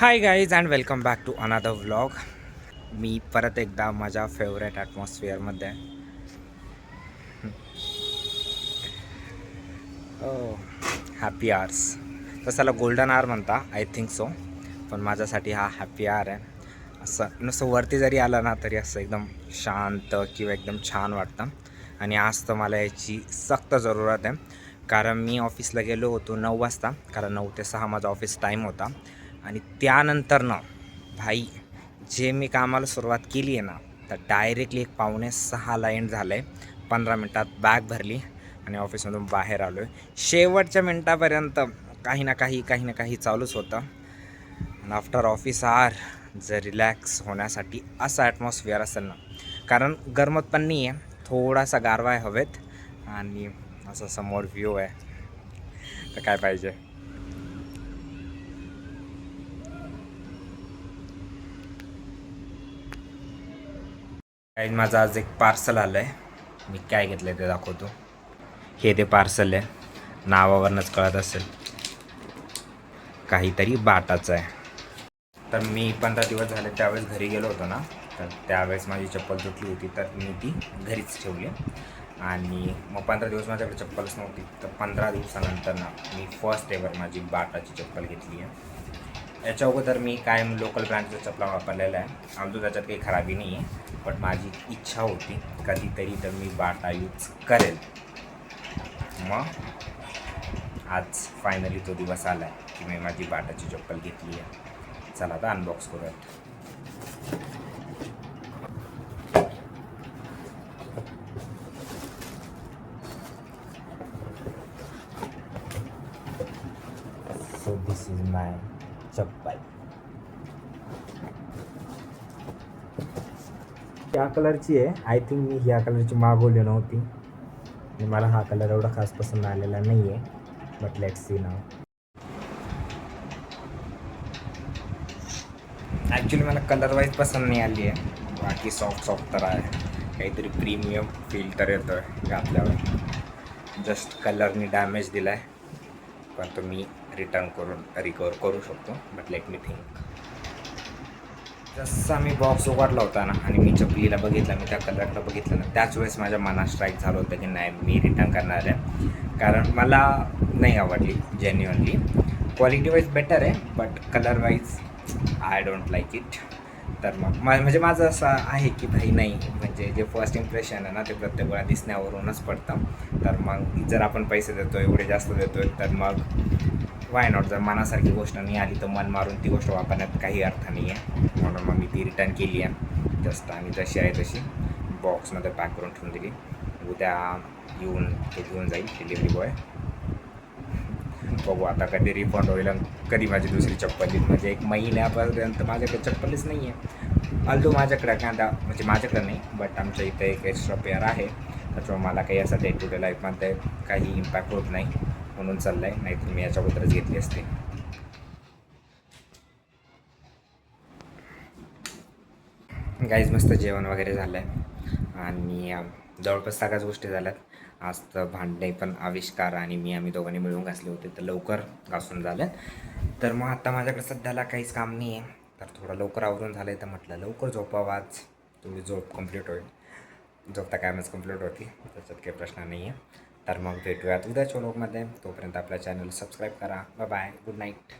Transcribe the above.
High guys and welcome back to another vlog. मी परत एकदा माझ्या फेवरेट ॲटमॉस्फिअरमध्ये हॅपी आवर्स. तसाला गोल्डन आवर म्हणता, आय थिंक सो. पण माझ्यासाठी हा हॅपी आवर आहे. असं नुसतं वरती जरी आलं ना तरी असं एकदम शांत किंवा एकदम छान वाटतं. आणि आज तर मला याची सक्त जरूरत आहे, कारण मी ऑफिसला गेलो होतो 9 वाजता, कारण 9 ते 6 माझा ऑफिस टाईम होता. आणि त्यानंतर ना भाई, जे मी कामाला सुरुवात केली आहे ना, तर डायरेक्टली एक 5:45ला एंड झालं आहे. 15 मिनटात बॅग भरली आणि ऑफिसमधून बाहेर आलो आहे. शेवटच्या मिनटापर्यंत काही ना काही चालूच होतं. आणि आफ्टर ऑफिस आवर जर रिलॅक्स होण्यासाठी असं ॲटमॉस्फिअर असेल ना, कारण गरमत पण नाही आहे, थोडासा गारवा आहे हवेत आणि असं समोर व्ह्यू आहे, तर काय पाहिजे. काही माझं आज एक पार्सल आलं आहे. मी काय घेतलं आहे ते दाखवतो. हे ते पार्सल आहे, नावावरनंच कळत असेल, काहीतरी बाटाचं आहे. तर मी 15 दिवस झाले त्यावेळेस घरी गेलो होतो ना, तर त्यावेळेस माझी चप्पल तुटली होती, तर मी ती घरीच ठेवली. आणि मग 15 दिवस माझ्याकडे चप्पलच नव्हती, तर 15 दिवसानंतर ना मी फर्स्ट एवर माझी बाटाची चप्पल घेतली आहे. याच्या अगोदर मी कायम लोकल ब्रँडच्या चपला वापरलेल्या आहे, आमचं त्याच्यात काही खराबी नाही आहे. पण माझी इच्छा होती कधीतरी तर मी बाटा यूज करेल. मग आज फायनली तो दिवस आला आहे की मी माझी बाटाची चप्पल घेतली आहे. चला आता अनबॉक्स करूयात. सो दिस इज माय चप्पल. या कलरची आहे. आय थिंक मी ह्या कलरची मागवली नव्हती आणि मला हा कलर एवढा खास पसंत आलेला नाही आहे. But let's see now. Actually मला कलर वाईज पसंत नाही आली आहे, बाकी सॉफ्ट तर आहे. काहीतरी प्रीमियम फील तर येतो आहे घातल्यावर. जस्ट कलरनी डॅमेज दिला आहे, पण तो मी रिटर्न करून रिकवर करू शकतो. But let me think. जसा मी बॉक्स उघडला होता ना आणि मी चपलीला बघितलं, मी त्या कलरला बघितलं ना, त्याच वेळेस माझ्या मनात स्ट्राईक झालं होतं की नाही, मी रिटर्न करणार आहे. कारण मला नाही आवडली जेन्युअनली. क्वालिटी वाईज बेटर आहे, but colour wise I don't like it. तर मग म्हणजे माझं असं आहे की भाई नाही, म्हणजे जे फर्स्ट इम्प्रेशन आहे ना ते प्रत्येक वेळा दिसण्यावरूनच पडतं. तर मग जर आपण पैसे देतो आहे, एवढे जास्त देतो आहे, तर मग वाय नॉट. जर मनासारखी गोष्ट नाही आली तर मन मारून ती गोष्ट वापरण्यात काही अर्थ नाही आहे. म्हणून मग मी ती रिटर्न केली आहे जस्ट, आणि जशी आहे तशी बॉक्समध्ये पॅक करून ठेवून दिली. उद्या येऊन ते घेऊन जाईल डिलिव्हरी बॉय. बघू आता कधी रिफंड होईल आणि कधी माझी दुसरी चप्पल येईल. म्हणजे 1 महिन्यापर्यंत माझ्याकडे चप्पलच नाही आहे. आलतो माझ्याकडे कांदा, म्हणजे माझ्याकडे नाही, बट आमच्या इथे एक एक्स्ट्रा पेअर आहे. त्याच्यामुळे मला काही असं डे टू डे लाईफमध्ये काही इम्पॅक्ट होत नाही, म्हणून चाललं आहे. नाहीतर मी याच्याबद्दलच घेतली असते. गाईज मस्त जेवण वगैरे झालं आहे आणि जवळपास सगळ्याच गोष्टी झाल्यात. आज तर भांडे पण आविष्कार आणि आम्ही दोघांनी मिळून घासले होते, तर लवकर घासून झालं. तर मग आता माझ्याकडे सध्याला काहीच काम नाही आहे, तर थोडं लवकर आवरून झालं आहे, तर म्हटलं लवकर झोपावं आज, तुम्ही झोप कंप्लीट होईल. झोपता कायमच कंप्लीट होती, त्याच्यात काही प्रश्न नाही आहे. तर मग भेटूयात उद्याच्या व्लॉगमध्ये. तोपर्यंत आपल्या चॅनल सबस्क्राईब करा. Bye bye, good night.